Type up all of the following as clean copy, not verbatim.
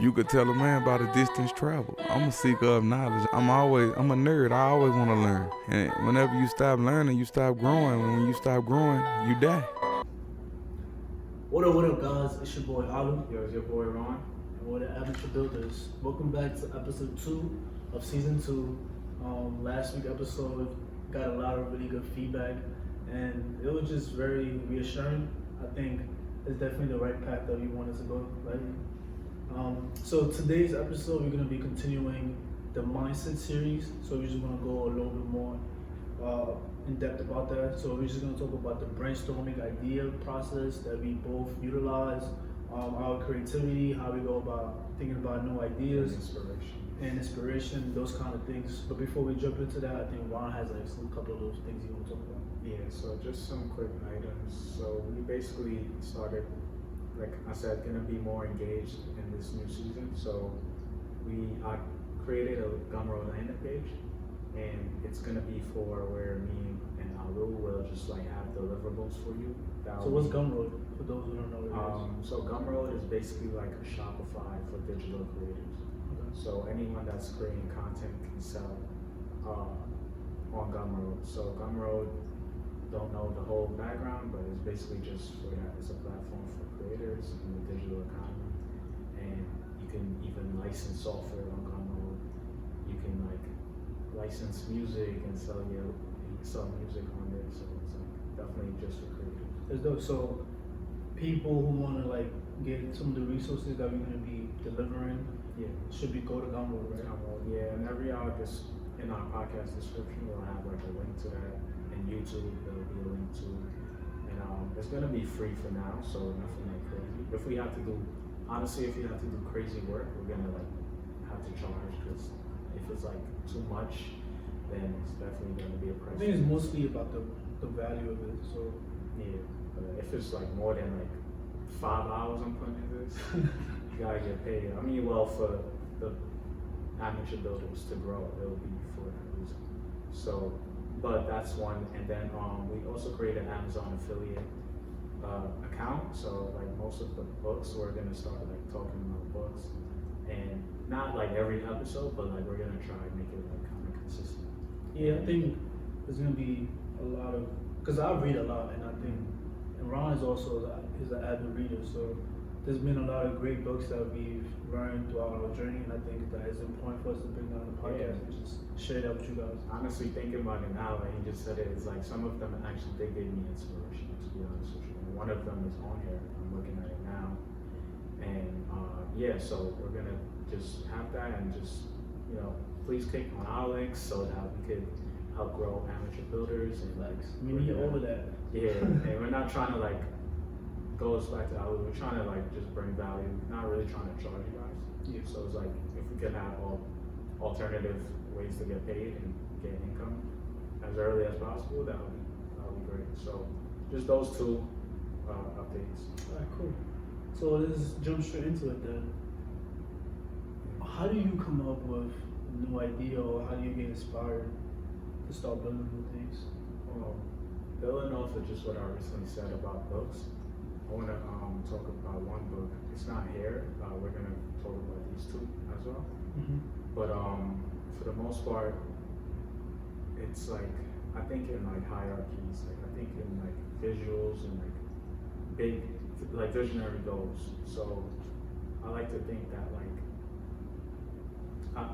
You could tell a man about a distance travel. I'm a seeker of knowledge. I'm a nerd. I always want to learn. And whenever you stop learning, you stop growing. And when you stop growing, you die. What up, guys? It's your boy Alu. Yo, it's your boy Ron. And we're the Amateur Builders. Welcome back to episode 2 of season 2. Last week's episode got a lot of really good feedback, and it was just very reassuring. I think it's definitely the right path that we wanted to go, right? So today's episode, we're going to be continuing the mindset series. So we just want to go a little bit more in depth about that. So we're just going to talk about the brainstorming idea process that we both utilize, our creativity, how we go about thinking about new ideas, inspiration, those kind of things. But before we jump into that, I think Ron has like a couple of those things you want to talk about. Yeah, so just some quick items. So we basically started, like I said, gonna be more engaged in this new season. So I created a Gumroad landing page, and it's gonna be for where me and Alu will just like have deliverables for you. So what's Gumroad for those who don't know what it is? So Gumroad is basically like a Shopify for digital creators. Okay. So anyone that's creating content can sell on Gumroad. So Gumroad, don't know the whole background, but it's basically just for that. It's a platform for creators in the digital economy, and you can even license software on Gumroad. You can like license music and sell music on there. So it's like definitely just for creators. That's dope. So people who want to like get some of the resources that we're going to be delivering, should be go to Gumroad, right? Gumroad, yeah. And every this in our podcast description, we'll have like a link to that. And YouTube, there'll be a link to, and it's gonna be free for now, so nothing like crazy. If we have to do, honestly, if you have to do crazy work, we're gonna like have to charge, because if it's like too much, then it's definitely gonna be a price. I think it's mostly about the value of it. So yeah, but if it's like more than like 5 hours I'm putting into this, you gotta get paid. I mean, well, for the amateur builders to grow, it'll be for that reason. So. But that's one, and then we also created an Amazon affiliate account. So like most of the books, we're gonna start like talking about books, and not like every episode, but like we're gonna try and make it like kind of consistent. yeah, I think there's gonna be a lot of, because I read a lot, and I think, and Ron is also is an avid reader, so there's been a lot of great books that we've learned throughout our journey, and I think that it's important for us to bring down the podcast and just share that with you guys. Honestly, thinking about it now, like you just said it, it's like some of them actually they gave me inspiration, to be honest with you. And one of them is on here. I'm looking at it now, and so we're gonna just have that, and just please click on our links so that we could help grow amateur builders and like We need all of that. Yeah, and we're not trying to like goes back to our, we're trying to like just bring value, not really trying to charge you guys. Yeah. So it's like if we can have alternative ways to get paid and get income as early as possible, that would be great. So just those two updates. Alright, cool. So let's jump straight into it then. How do you come up with a new idea, or how do you get inspired to start building new things? Building off of just what I recently said about books, I want to talk about one book. It's not here. We're going to talk about these two as well. Mm-hmm. But for the most part, it's like, I think in like hierarchies, like I think in like visuals and like big, like visionary goals. So I like to think that like,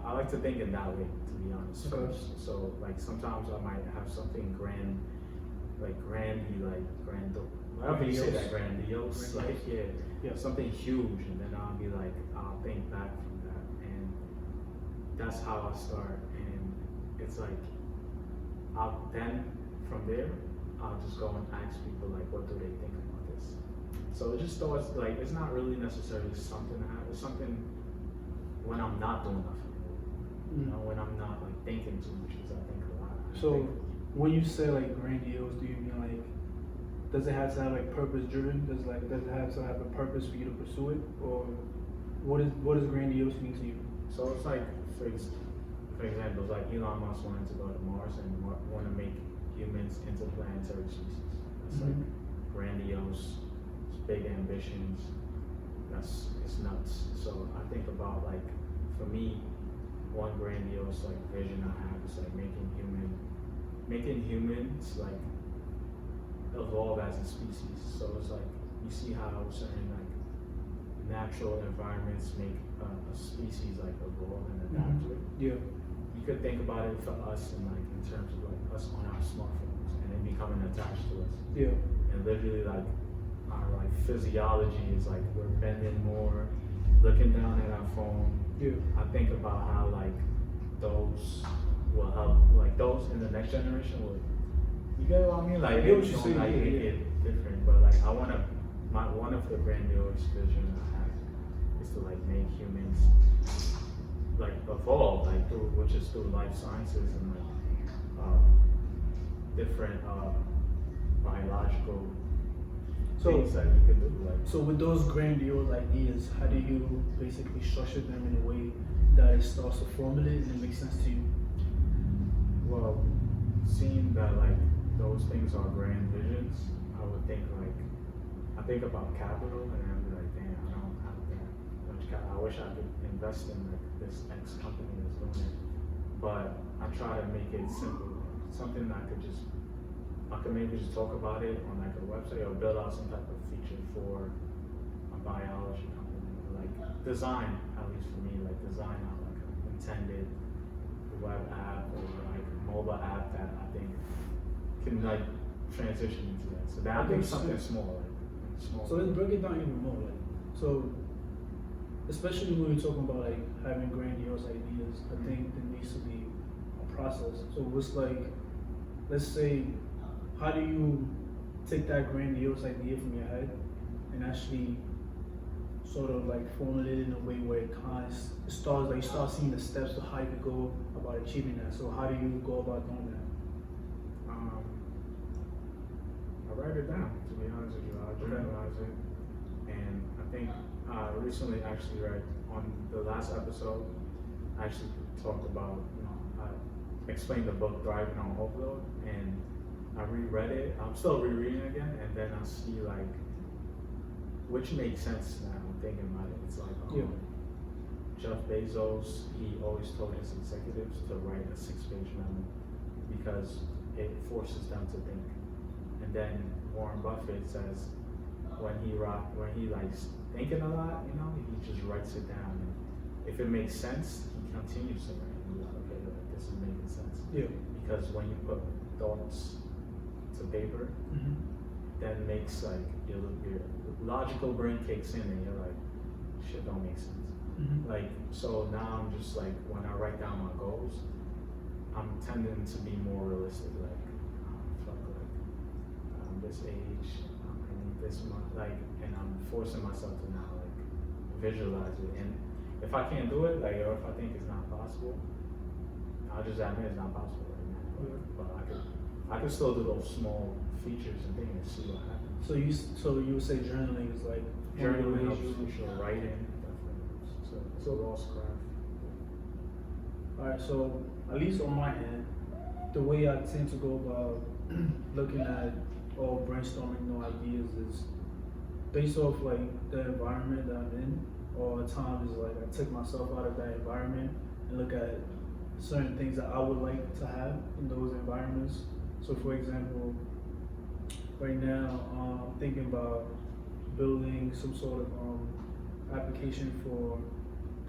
I like to think in that way, to be honest, first. So like sometimes I might have something grand, however you say that, grandiose, like something huge, and then I'll be like, I'll think back from that, and that's how I start. And it's like, then from there, I'll just go and ask people like, what do they think about this? So it just starts like, it's not really necessarily something I have, it's something when I'm not doing nothing, when I'm not like thinking too much, because I think a lot. So when you say like grandiose, do you mean like, does it have to have like purpose driven? Does it have to have a purpose for you to pursue it, or what does grandiose mean to you? So it's like, for example, like Elon Musk wanted to go to Mars and want to make humans interplanetary species. That's like grandiose, big ambitions. it's nuts. So I think about like, for me, one grandiose like vision I have is like making humans like evolve as a species. So it's like you see how certain like natural environments make a species like evolve and adapt to it. Yeah. You could think about it for us in like in terms of like us on our smartphones and then becoming attached to us. Yeah. And literally like our like physiology is like we're bending more, looking down at our phone. Yeah. I think about how like those will help, like those in the next generation will. You get what I mean? Like, I get what it you're don't, saying, like yeah, make yeah. it different, but like I wanna, one of the grandiose vision I have is to like make humans like evolve, like through, which is through life sciences and like different biological things that we could do. Like, So with those grandiose ideas, how do you basically structure them in a way that it starts to formulate and it makes sense to you? well, seeing that like those things are grand visions, I would think like, I think about capital and I'm like, damn, I don't have that much capital. I wish I could invest in like this X company that's doing it. But I try to make it simple, something I could maybe just talk about it on like a website or build out some type of feature for a biology company. Like design, at least for me, like design out like an intended web app or like mobile app that I think can like transition into that. So that I think something small, like small. So let's break it down even more. Like, so especially when we're talking about like having grandiose ideas, I think there needs to be a process. So what's like, let's say, how do you take that grandiose idea from your head and actually sort of like formulate it in a way where it kind of starts, like you start seeing the steps to how you could go about achieving that. So how do you go about doing that? I write it down, to be honest with you. I journalize it. And I think I recently actually read on the last episode, I actually talked about, I explained the book Thriving on Overload, and I reread it. I'm still rereading it again, and then I see like, which makes sense now I'm thinking about it. It's like, Jeff Bezos, he always told his executives to write a 6-page memo because it forces them to think. And then Warren Buffett says when he likes thinking a lot, he just writes it down. And if it makes sense, he continues to write. And he's like, okay, this is making sense. Yeah. Because when you put thoughts to paper, that makes like your logical brain kicks in and you're like, shit don't make sense. Like, so now I'm just like, when I write down my goals, I'm tending to be more realistic. Like, this age, I need this much, like, and I'm forcing myself to now like visualize it. And if I can't do it, like, or if I think it's not possible, I'll just admit it's not possible right now. But I could still do those small features and things and see what happens. So you would say journaling is like Journaling helps for sure. Writing definitely helps. So it's a lost craft. Alright, so at least on my end, the way I tend to go about looking at or brainstorming new ideas is based off like the environment that I'm in, or at times like I take myself out of that environment and look at certain things that I would like to have in those environments. So for example, right now I'm thinking about building some sort of application for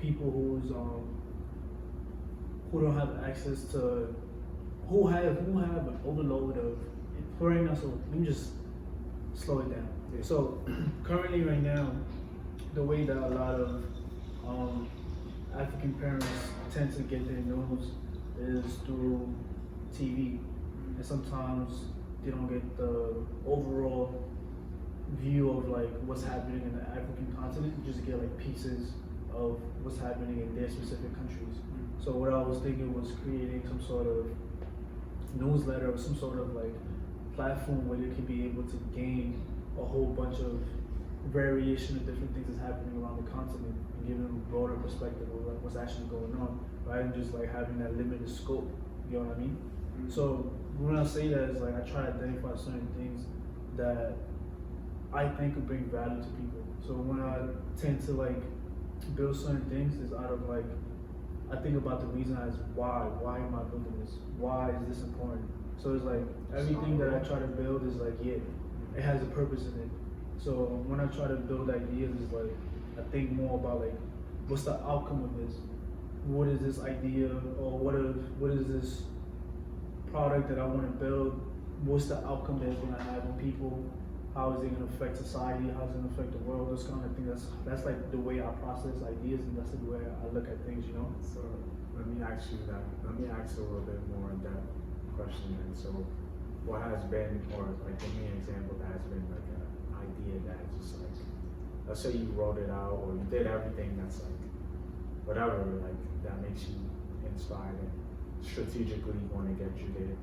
people who don't have access to, who have an overload of, right now, so let me just slow it down. Yeah. So currently right now, the way that a lot of African parents tend to get their news is through TV. And sometimes they don't get the overall view of like what's happening in the African continent. You just get like pieces of what's happening in their specific countries. So what I was thinking was creating some sort of newsletter or some sort of like platform where they can be able to gain a whole bunch of variation of different things that's happening around the continent and give them a broader perspective of like what's actually going on, rather than just like having that limited scope. You know what I mean? So when I say that, is like I try to identify certain things that I think could bring value to people. So when I tend to like build certain things, is out of like I think about the reason as why am I building this? Why is this important? So it's like everything that I try to build is like it has a purpose in it. So when I try to build ideas, it's like I think more about like what's the outcome of this? What is this idea or what is this product that I want to build? What's the outcome that it's gonna have on people? How is it gonna affect society? How is it gonna affect the world? Those kind of things. That's like the way I process ideas, and that's the way I look at things. You know. So let me ask you a little bit more in depth question. And so, what has been, or like give me an example that has been like an idea that just like, let's say you wrote it out or you did everything that's like, whatever, like that makes you inspired and strategically want to get you there.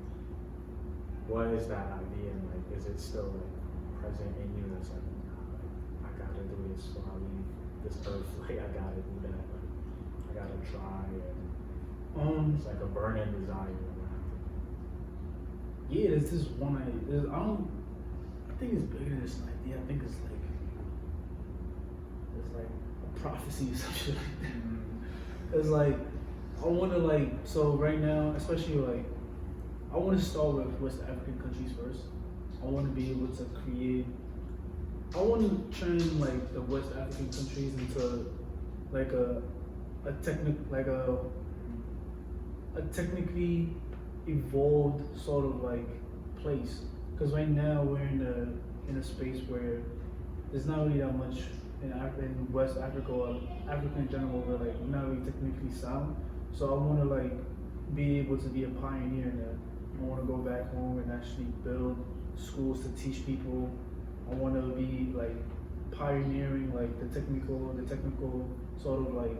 What is that idea, and like, is it still like present in you? That's like, nah, like I gotta do this before I leave this earth. Like I gotta do that. Like I gotta try. And it's like a burning desire. Yeah, it's this one idea. I think it's bigger than this idea. I think it's like a prophecy or some shit like that. It's like I want to like, so right now, especially like, I want to start with West African countries first. I want to be able to create, I want to turn like the West African countries into like a technically evolved sort of like place. Because right now we're in a space where there's not really that much in West Africa or Africa in general where like we're not really technically sound. So I want to like be able to be a pioneer in that. I want to go back home and actually build schools to teach people. I want to be like pioneering like the technical sort of like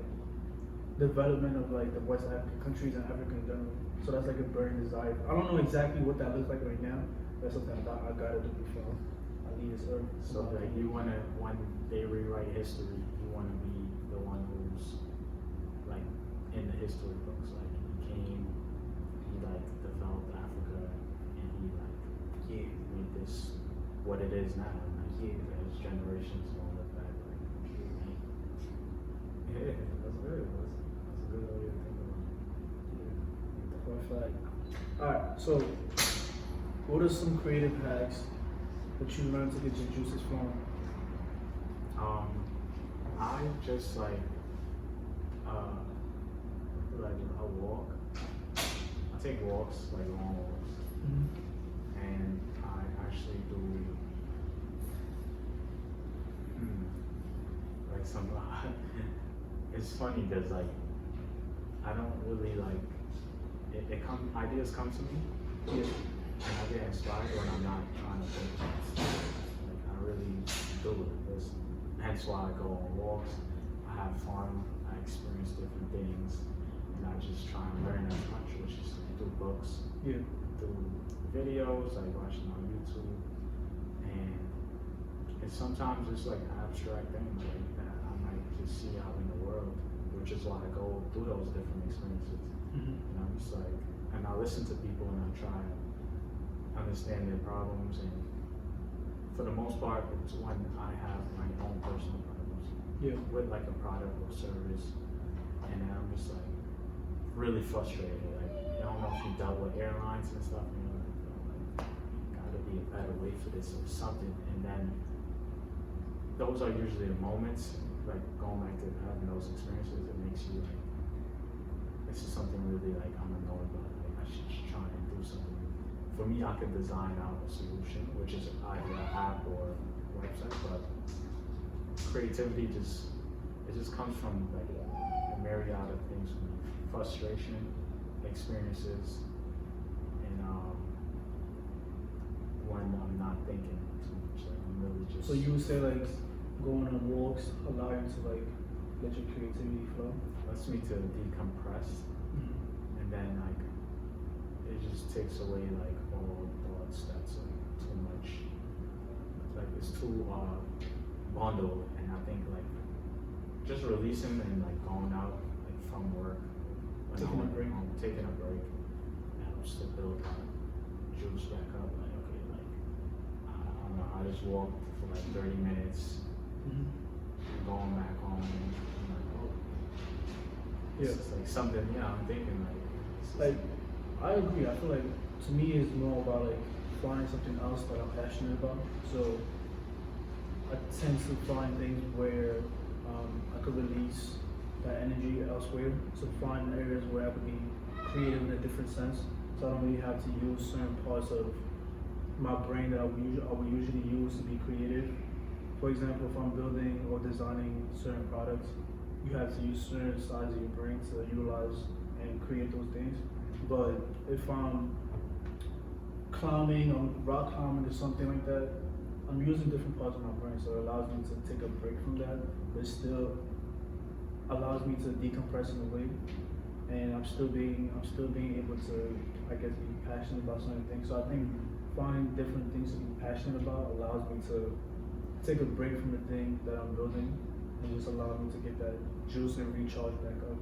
development of like the West African countries and Africa in general. So that's like a burning desire. I don't know exactly what that looks like right now. That's something I gotta do before I leave this earth. So like you wanna, when they rewrite history, you wanna be the one who's like in the history books. Like he like developed Africa, and he like made this what it is now. Like there's generations gonna look back like yeah, that's good. That's a good way to think about it. Perfect. Alright, so what are some creative hacks that you learned to get your juices from? I just like I walk. I take walks, like long walks, and I actually do like some. It's funny because like I don't really like ideas come to me, and I get inspired when I'm not trying to think. Like I really do it. Hence why I go on walks. I have fun. I experience different things, and I just try and learn as much, which is through books, through videos, like watching on YouTube, and sometimes it's like abstract things like that I might just see out in the world, which is why I go through those different experiences. And I'm just like, and I listen to people and I try and understand their problems, and for the most part, it's when I have my own personal problems with like a product or service, and then I'm just like really frustrated. Like I don't know if you dealt with airlines and stuff, you know, like gotta be a better way for this or something, and then those are usually the moments, like going back to having those experiences, it makes you like, this is something really like I'm annoyed about, like I should try and do something. For me, I could design out a solution, which is either an app or a website, but creativity just comes from like a myriad of things, from frustration, experiences, and when I'm not thinking too much, like I'm really just. So you would say like going on walks allow you to like let your creativity flow? Lets me to decompress, and then like it just takes away like all thoughts that's like too much, like it's too bundled, and I think like just releasing and like going out like from work, taking a break helps to build like juice back up. Like okay, like I don't know, I just walked for like 30 minutes, going back home and I'm like, oh, Yeah. it's like something, I'm thinking like, Like, I agree. I feel like to me it's more about like finding something else that I'm passionate about. So I tend to find things where I could release that energy elsewhere. So find areas where I could be creative in a different sense. So I don't really have to use certain parts of my brain that I would usually use to be creative. For example, if I'm building or designing certain products, you have to use certain sides of your brain to utilize and create those things. But if I'm climbing or rock climbing or something like that, I'm using different parts of my brain, so it allows me to take a break from that, but it still allows me to decompress in a way, and I'm still being able to, I guess, be passionate about certain things. So I think finding different things to be passionate about allows me to take a break from the thing that I'm building, and just allow me to get that juice and recharge back up.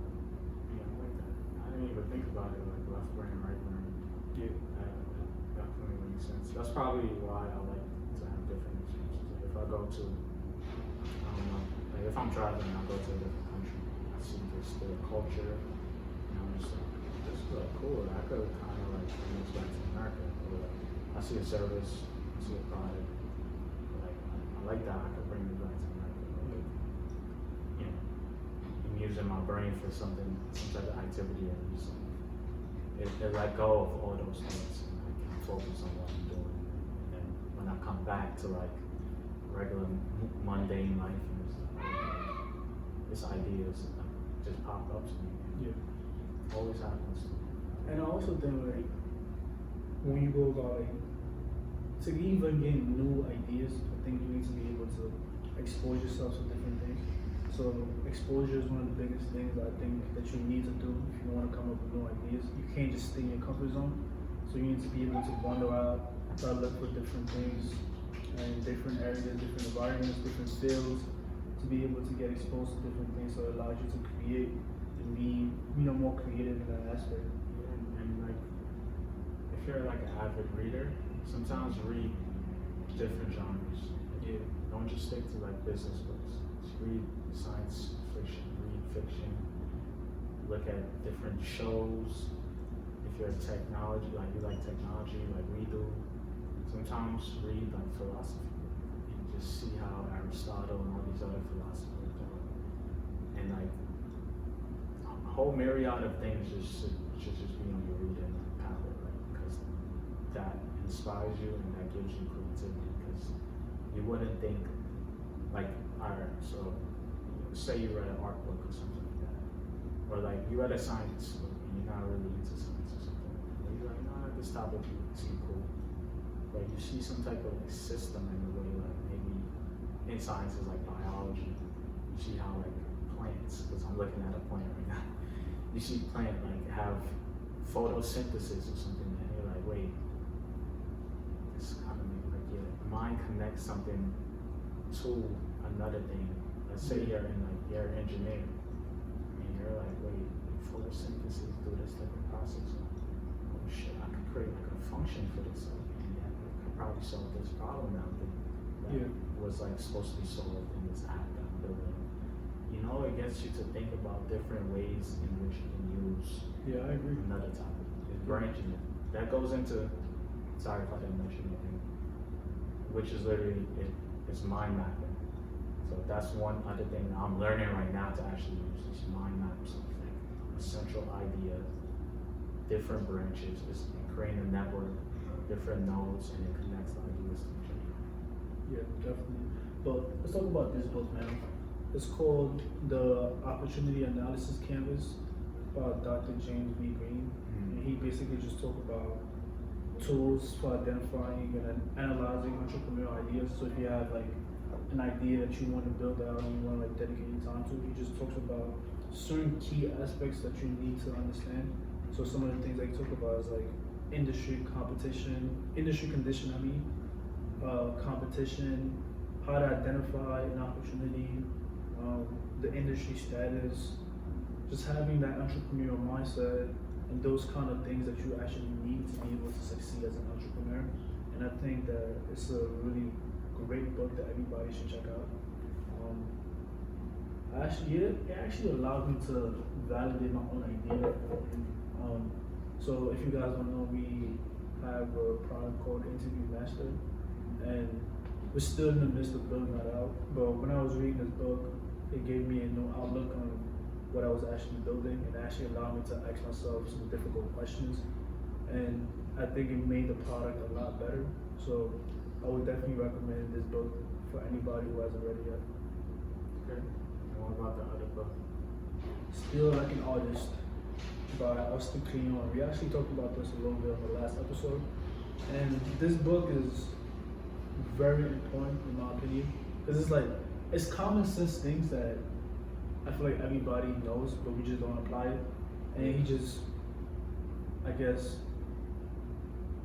Yeah, I like that. I didn't even think about it like left brain, right brain. Yeah. That definitely makes sense. That's probably why I like to have different experiences. Like if I go to, I don't know, like if I'm traveling, I'll go to a different country. I see just their culture, and I'm just like, this is like cool. I could kind of like bring this back to America. Or like, I see a service, I see a product, like I like that. I could bring it back to America. Like, I'm using my brain for something, some type of activity, and just it let go of all those things, and I can focus on what I'm doing. And then when I come back to like regular mundane life, and this idea just popped up to me. Yeah. Always happens. And I also think like when you go about like to even get new ideas, I think you need to be able to expose yourself to different things. So exposure is one of the biggest things I think that you need to do if you want to come up with new ideas. You can't just stay in your comfort zone. So you need to be able to wander out, try to look for different things in different areas, different environments, different fields, to be able to get exposed to different things. So it allows you to create and be, more creative in that aspect. Yeah, and like if you're like an avid reader, sometimes read different genres. Yeah. Don't just stick to like business books. Just read science fiction, read fiction, look at different shows. If you're technology, like you like technology, like we do, sometimes read like philosophy and just see how Aristotle and all these other philosophers do it. And like a whole myriad of things should just be on your reading palette, right? Because that inspires you and that gives you creativity. Because you wouldn't think like, alright, so say you read an art book or something like that, or like you read a science book and you're not really into science or something, and you're like, nah, this topic seems cool, but you see some type of like system in the way, like maybe in sciences like biology, you see how like plants, because I'm looking at a plant right now, you see plant like have photosynthesis or something, and you're like, wait, this kind of like your mind connects something to another thing. Let's say you're an engineer, and you're like, wait, photosynthesis through this different process. Oh shit, I could create like a function for this, and I could probably solve this problem now that was like supposed to be solved in this app that I'm building. It gets you to think about different ways in which you can use. Yeah, I agree. Another topic is branching it. That goes into. Sorry if I didn't mention anything. Which is literally it's mind mapping. So that's one other thing that I'm learning right now to actually use this mind map something. A central idea, different branches, just creating a network, different nodes, and it connects the ideas to each other. Yeah, definitely. But let's talk about this book, man. It's called The Opportunity Analysis Canvas by Dr. James B. Green. And he basically just talked about tools for identifying and analyzing entrepreneurial ideas. So if you have like an idea that you want to build out and you want to like dedicate your time to, he just talks about certain key aspects that you need to understand. So some of the things that he talk about is like industry competition, industry condition, competition, how to identify an opportunity, the industry status, just having that entrepreneurial mindset, and those kind of things that you actually need to be able to succeed as an entrepreneur. And I think that it's a really great book that everybody should check out. It actually allowed me to validate my own idea. So if you guys don't know, we have a product called Interview Master, and we're still in the midst of building that out. But when I was reading this book, it gave me a new outlook on what I was actually building, and actually allowed me to ask myself some difficult questions. And I think it made the product a lot better. So I would definitely recommend this book for anybody who hasn't read it yet. Okay. And what about the other book? Still Like an Artist by Austin Kleon. We actually talked about this a little bit on the last episode. And this book is very important in my opinion. Because it's common sense things that I feel like everybody knows, but we just don't apply it. And he just, I guess,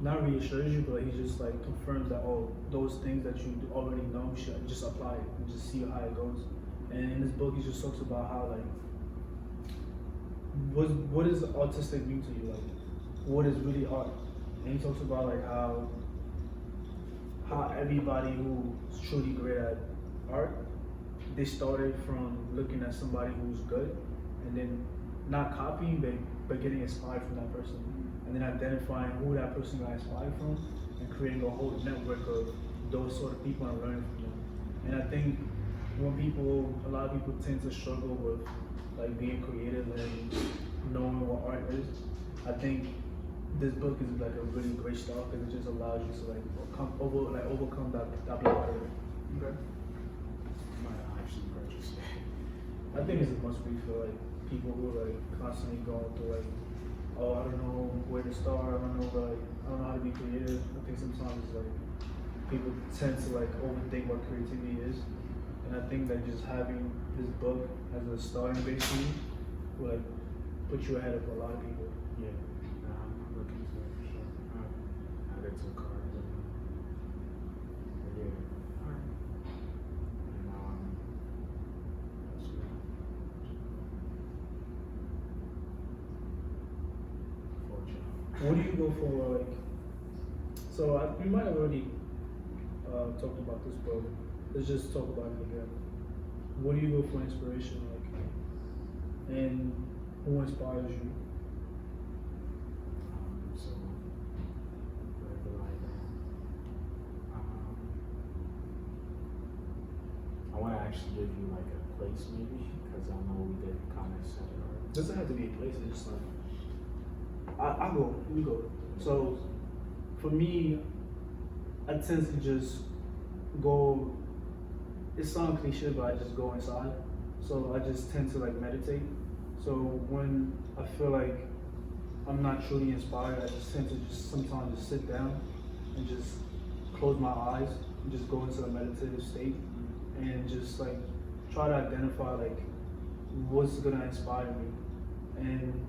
not reassures you, but he just like confirms that, oh, those things that you already know, you should just apply it and just see how it goes. And in this book, he just talks about how like, what is artistic mean to you? Like, what is really art? And he talks about like how everybody who's truly great at art, they started from looking at somebody who's good, and then not copying, but getting inspired from that person, and then identifying who that person got inspired from, and creating a whole network of those sort of people and learning from them. And I think a lot of people tend to struggle with like being creative and knowing what art is, I think this book is like a really great start because it just allows you to like overcome that block curve. Okay. I might actually purchase it. I think it's a must read for like people who are like constantly going through like, oh, I don't know where to start, I don't know how to be creative. I think sometimes it's like people tend to like overthink what creativity is. And I think that just having this book as a starting base for you will like put you ahead of a lot of people. Yeah, I'm looking for it for sure. Add it to the card. Yeah. Alright. And that's good. Fortune. What do you go for like? So we might have already talked about this, but let's just talk about it again. What do you go for inspiration like? And who inspires you? So, whatever I want to actually give you like a place maybe, because I know we did kind of set it already. Doesn't have to be a place. It's just like we go. So for me, I tend to just go. It sounds cliche, but I just go inside. So I just tend to like meditate. So when I feel like I'm not truly inspired, I just tend to just sometimes just sit down and just close my eyes and just go into a meditative state and just like try to identify like what's gonna inspire me. And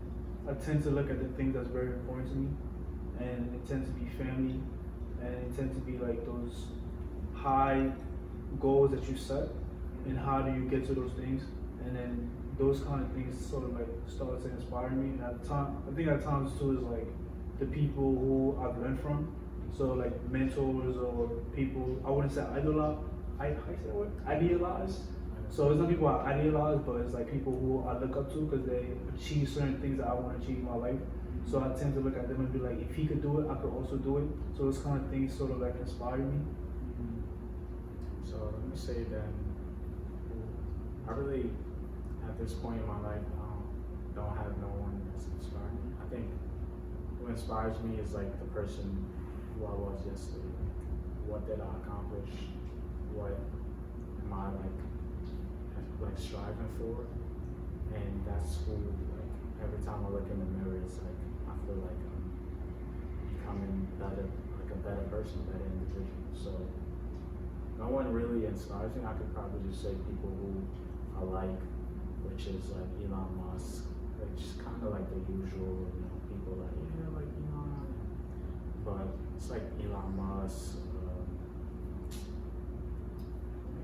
I tend to look at the things that's very important to me, and it tends to be family, and it tends to be like those high goals that you set, and how do you get to those things, and then those kind of things sort of like start to inspire me. And I think at times too is like the people who I've learned from, so like mentors or people I wouldn't say idealize. So it's not people I idealize, but it's like people who I look up to because they achieve certain things that I want to achieve in my life. So I tend to look at them and be like, if he could do it, I could also do it. So those kind of things sort of like inspire me. So let me say that I really, at this point in my life, don't have no one that's inspired me. I think what inspires me is like the person who I was yesterday. What did I accomplish? What am I like striving for? And that's who, like, every time I look in the mirror, it's like I feel like I'm becoming better, like a better person, a better individual. So no one really inspires me. I could probably just say people who I like, which is like Elon Musk, which is kind of like the usual, people like, yeah, like Elon. But it's like Elon Musk.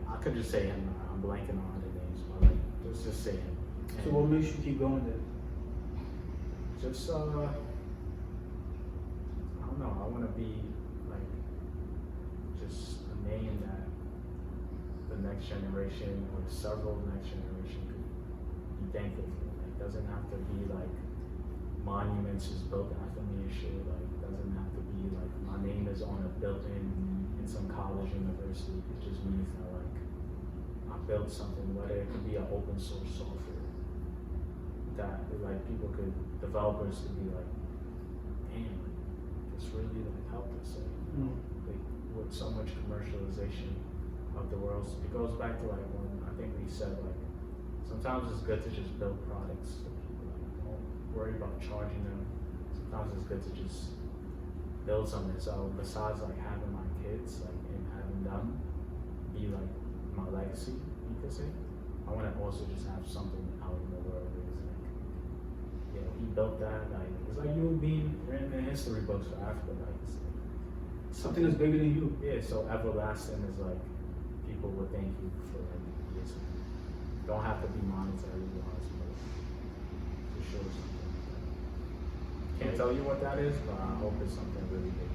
I could just say him. I'm blanking on the names, but like, let's just say him. So what makes you keep going then? Just I don't know. I want to be like just a name that the the next generation or several next generation could be thankful for. Like, it doesn't have to be like monuments just built after me and shit. Like, it doesn't have to be like my name is on a building in some college, university. It just means that like I built something, whether it could be an open source software that like people could, developers could be like, damn, this really like helped us. Like with so much commercialization of the world, it goes back to like when I think we said like sometimes it's good to just build products for people. Like, don't worry about charging them. Sometimes it's good to just build something. So besides like having my kids like and having them be like my legacy, you could say, I want to also just have something out in the world. It's like, yeah, he built that. Like it's like you being written in history books for Africa. Like it's like Something that's bigger than you. yeah. So everlasting is like people would thank you for like this. Don't have to be monetary wise, but to show something. Can't tell you what that is, but I hope it's something really big.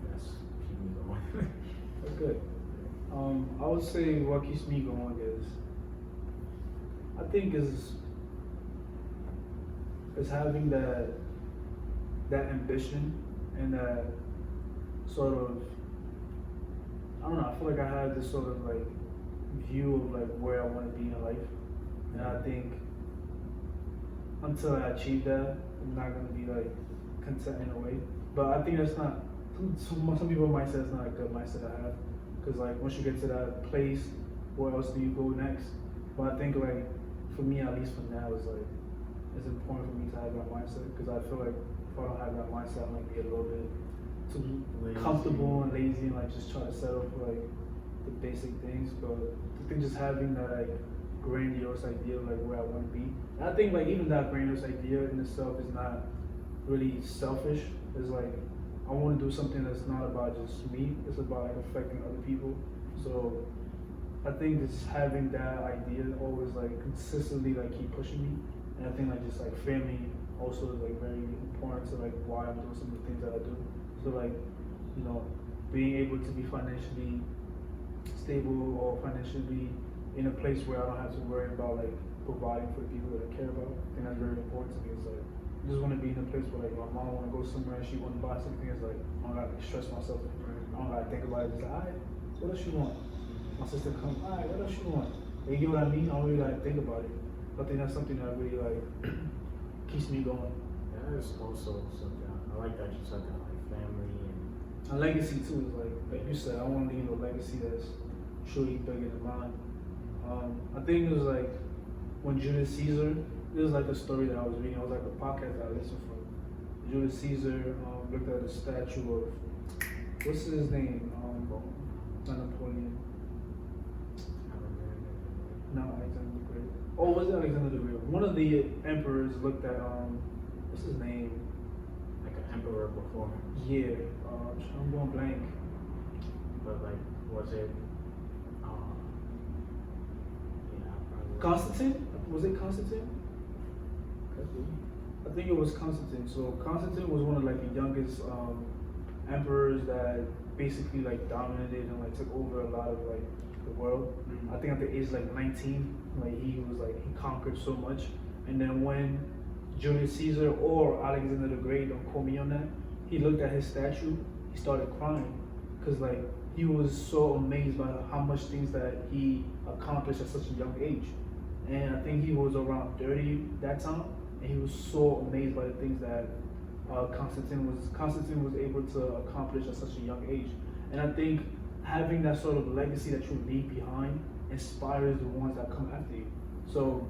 That's keep me going. That's good. I would say what keeps me going is, I think is having that ambition and that sort of, I don't know, I feel like I have this sort of like view of like where I want to be in life, and I think until I achieve that, I'm not gonna be like content in a way. But I think that's not. Some people might say it's not a good mindset to have, because like once you get to that place, where else do you go next? But I think like for me, at least for now, it's like it's important for me to have that mindset, because I feel like if I don't have that mindset, I might be a little bit too comfortable and lazy and like just try to settle for like the basic things. But I think just having that like grandiose idea of like where I want to be. And I think like even that grandiose idea in itself is not really selfish. It's like I want to do something that's not about just me. It's about like affecting other people. So I think just having that idea always like consistently like keep pushing me. And I think like just like family also is like very important to like why I'm doing some of the things that I do. So like, you know, being able to be financially stable or financially in a place where I don't have to worry about like providing for the people that I care about. I think that's very important to me. It's like I just want to be in a place where like my mom want to go somewhere and she want to buy something. It's like I don't gotta stress myself. I don't gotta think about it. It's like, alright, what else you want? My sister comes, alright, what else you want? And you get what I mean? I don't really like think about it. I think that's something that really like keeps me going. That is also something I like that you said that like family and A legacy too is like you said, I want to leave a legacy that's truly bigger than mine. I think it was like when Julius Caesar, this is like the story that I was reading, it was like a podcast that I listened from. Julius Caesar looked at a statue of, what's his name? Not Napoleon. No, Alexander the Great. Oh, was it Alexander the Great? One of the emperors looked at, what's his name? like an emperor before him. Yeah, I'm going blank. But like, was it? Yeah, probably. Constantine? Was it Constantine? I think it was Constantine. So Constantine was one of like the youngest emperors that basically like dominated and like took over a lot of like the world. I think at the age of like 19, like he conquered so much. And then when Julius Caesar or Alexander the Great, don't quote me on that, he looked at his statue, he started crying, because like he was so amazed by how much things that he accomplished at such a young age. And I think he was around 30 that time, and he was so amazed by the things that Constantine was able to accomplish at such a young age. And I think having that sort of legacy that you leave behind inspires the ones that come after you. So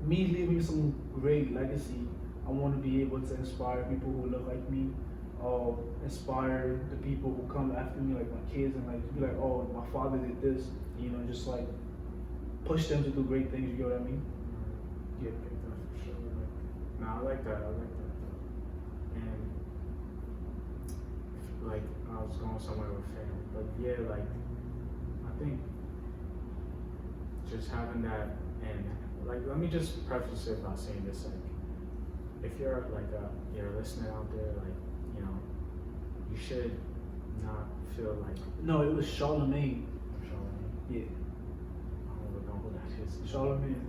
me leaving some great legacy, I want to be able to inspire people who look like me, inspire the people who come after me, like my kids, and like be like, oh, my father did this, you know, just like push them to do great things. You get what I mean? Yeah, I think that for sure. Like, nah, I like that. I like that though. And like I was going somewhere with family, but yeah, like I think just having that, and like let me just preface it by saying this: like, if you're like you're listening out there, like you know, you should not feel like No, it was Charlemagne. Charlemagne. Yeah, I don't even know who that is. Charlemagne.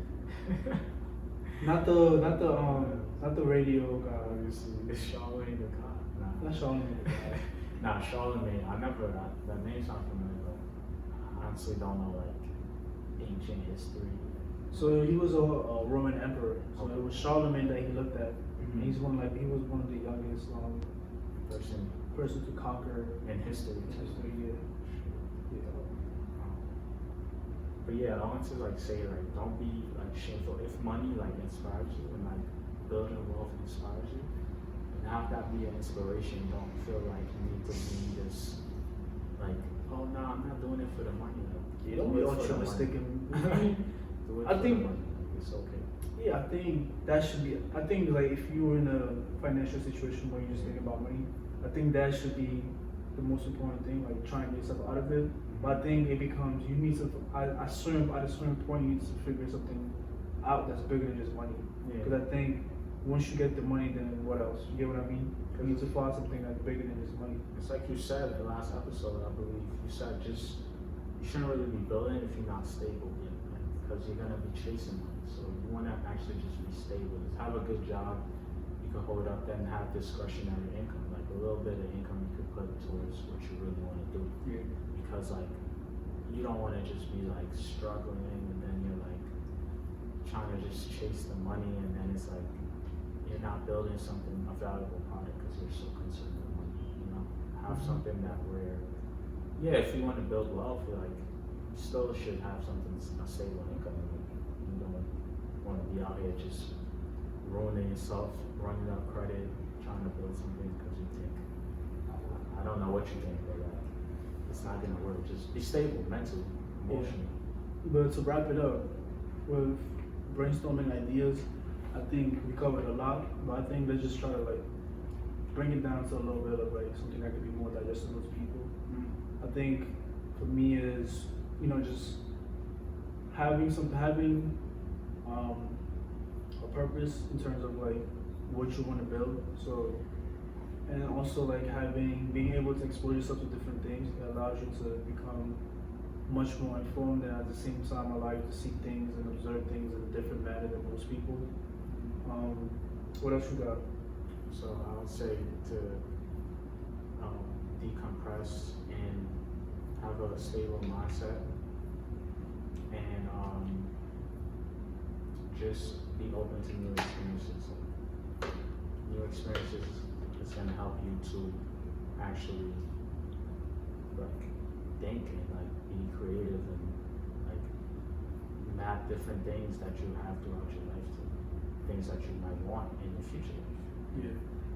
Not the radio guy. Obviously, it's Charlemagne the God. Not Charlemagne the guy. Nah, Charlemagne. I never that name's not familiar, but I honestly don't know like ancient history. So he was a Roman emperor. So Okay. it was Charlemagne that he looked at. Mhm. And he was one of the youngest person to conquer In history. history. Yeah. But yeah, I want to like say like don't be like shameful if money like inspires you and like building wealth inspires you, and have that be an inspiration. Don't feel like you need to be this like, oh no, I'm not doing it for the money. Like, You don't be do it for the altruistic money. and Do it I for think- the money. Like, it's okay. yeah, I think that should be. I think like if you were in a financial situation where you're just thinking about money, I think that should be the most important thing. Like trying to get yourself out of it. But I think it becomes you need to. At a certain point, you need to figure something out that's bigger than just money. Yeah. Because I think once you get the money, then what else? You get what I mean? You need to find something that's bigger than just money. It's like you said the last episode, I believe. You said just you shouldn't really be building if you're not stable yet, because you're gonna be chasing money. So you want to actually just be stable. Just have a good job. You can hold up, then have discretionary income, like a little bit of income you could put towards what you really want to do. Yeah. Because like you don't want to just be like struggling and then you're like trying to just chase the money and then it's like you're not building something, a valuable product, because you're so concerned with money. You know, have something that where if you want to build wealth, you're like you still should have something, a stable income. You don't want to be out here just ruining yourself, running up credit, trying to build something because you think I don't know what you think, but it's not gonna work. Just be stable mentally, emotionally. But to wrap it up, with brainstorming ideas, I think we covered a lot. But I think let's just try to like bring it down to a little bit of like something that could be more digestible to people. I think for me is just having a purpose in terms of like what you want to build. So and also like being able to expose yourself to different things that allows you to become much more informed and at the same time allow you to see things and observe things in a different manner than most people. What else you got? So I would say to decompress and have a stable mindset and just be open to new experiences. New experiences is going to help you to actually like think and like be creative and like map different things that you have throughout your life to things that you might want in your future life.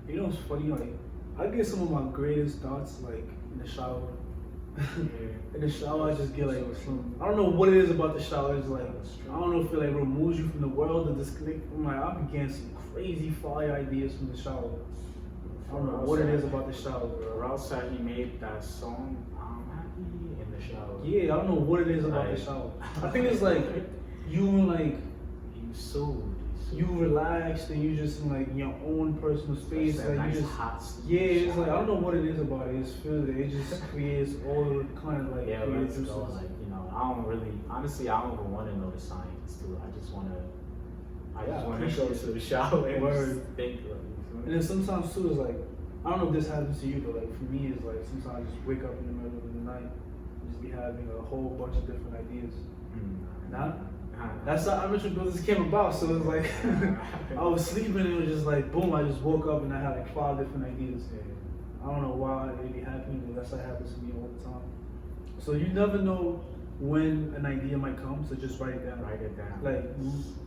Yeah. It's funny, like I get some of my greatest thoughts like in the shower. In the shower I just get like I don't know what it is about the shower. It's like I don't know if it like removes you from the world or disconnect. I'm like I'm getting some crazy fire ideas from the shower. I don't know what it is about the shower, bro. Ralph said he made that song I'm happy in the shower. Yeah, I don't know what it is about the shower. I think it's like you like You soothe. you relaxed and you just in like your own personal space. That Like nice you just hot it's like I don't know what it is about it. It's feel it just creates all kind of like yeah, creative let's juices. go. Like, I don't really, honestly, I don't even want to know the science too. I just want to appreciate go it. to the shower and Word. just think. Like, And then sometimes too, it's like, I don't know if this happens to you, but like for me, it's like sometimes I just wake up in the middle of the night and just be having a whole bunch of different ideas. Nah? That's how Entrepreneurship Business came about. So it was like, I was sleeping and it was just like, boom, I just woke up and I had like 5 different ideas. I don't know why it be happening, but that's how it happens to me all the time. So you never know when an idea might come, so just write it down. Write it down. Like,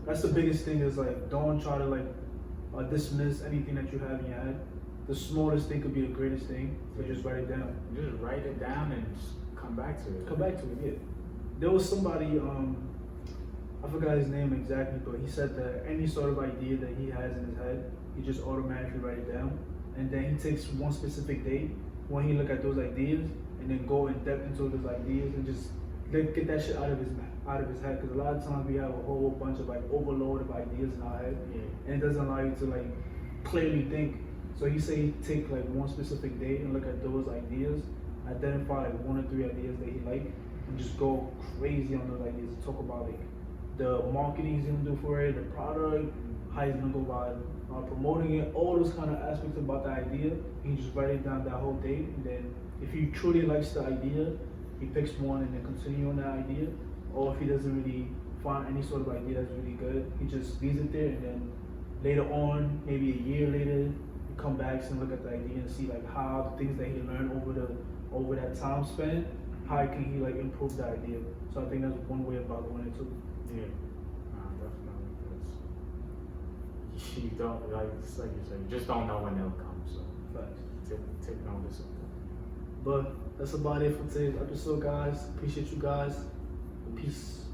that's the biggest thing is like, don't try to like dismiss anything that you have in your head. The smallest thing could be the greatest thing, but just write it down. Just write it down and just come back to it. Come back to it, yeah. There was somebody, I forgot his name exactly, but he said that any sort of idea that he has in his head, he just automatically write it down. And then he takes one specific day when he look at those ideas and then go in depth into those ideas and just get that shit out of his head. Because a lot of times we have a whole bunch of like overload of ideas in our head, and it doesn't allow you to like clearly think. So he say take like one specific day and look at those ideas identify like 1 or 3 ideas that he like, and just go crazy on those ideas. Talk about like the marketing he's gonna do for it, the product, how he's gonna go about promoting it, all those kind of aspects about the idea. He can just write it down that whole day, and then if he truly likes the idea, he picks one and then continue on that idea. Or if he doesn't really find any sort of idea that's really good, he just leaves it there, and then later on, maybe a year later, you come back and look at the idea and see like how the things that he learned over that time span, how can he like improve the idea. So I think that's one way about doing it too. Yeah, definitely. Because you don't like you said, you just don't know when they'll come. So Facts. take notice of that. But that's about it for today's episode, guys. Appreciate you guys. Peace.